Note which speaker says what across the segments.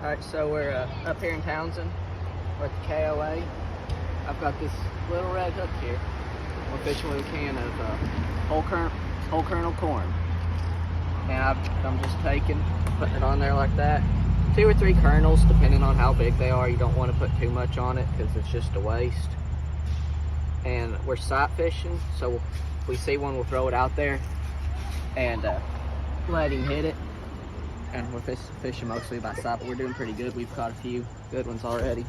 Speaker 1: Alright, so we're up here in Townsend. We're at the KOA. I've got this little red hook here. We're fishing with a can of whole kernel corn. And I'm just putting it on there like that. 2 or 3 kernels, depending on how big they are. You don't want to put too much on it because it's just a waste. And we're sight fishing, so if we see one, we'll throw it out there and let him hit it. And we're fishing mostly by sight, but we're doing pretty good. We've caught a few good ones already.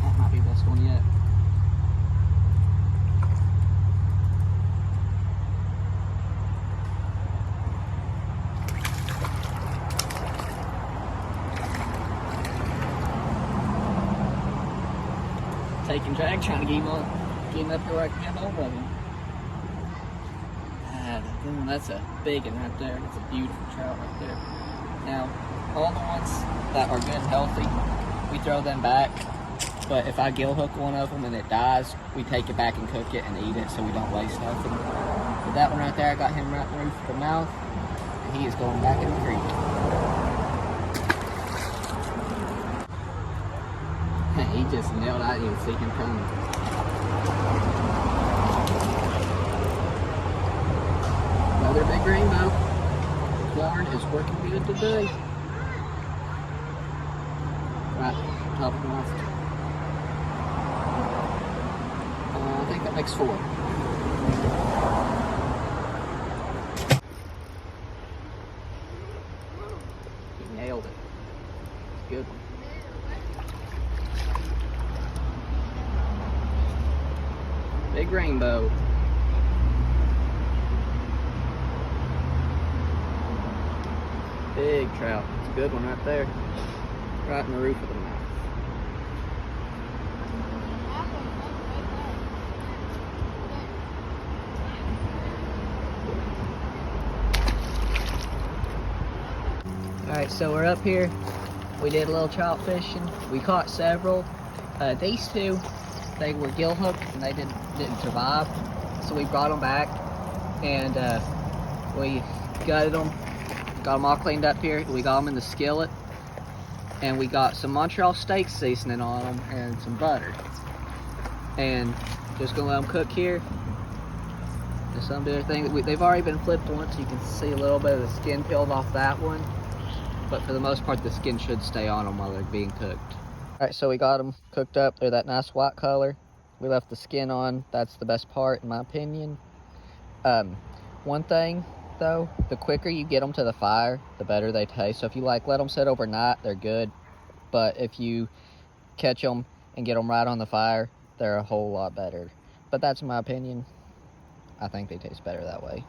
Speaker 1: That might be the best one yet. Taking drag, trying to get him up here where I can get hold of him. That's a big one right there. That's a beautiful trout right there. Now, all the ones that are good and healthy, we throw them back. But if I gill hook one of them and it dies, we take it back and cook it and eat it so we don't waste nothing. But that one right there, I got him right in the roof of the mouth, and he is going back in the creek. He just nailed it. I didn't even see him coming. Another big rainbow. Corn is working good today. Right, top of the mouth. I think that makes 4. He nailed it. It's a good one. Big rainbow. Big trout. It's a good one right there. Right in the roof of the mouth. Alright, so we're up here. We did a little trout fishing. We caught several. These 2, they were gill hooked and they didn't survive. So we brought them back and we gutted them. Got them all cleaned up here. We got them in the skillet. And we got some Montreal steak seasoning on them and some butter. And just gonna let them cook here. Just let them do their thing. They've already been flipped once. You can see a little bit of the skin peeled off that one. But for the most part, the skin should stay on them while they're being cooked. Alright, so we got them cooked up. They're that nice white color. We left the skin on. That's the best part, in my opinion. One thing, though, the quicker you get them to the fire, the better they taste. So if you let them sit overnight, they're good. But if you catch them and get them right on the fire, they're a whole lot better. But that's my opinion. I think they taste better that way.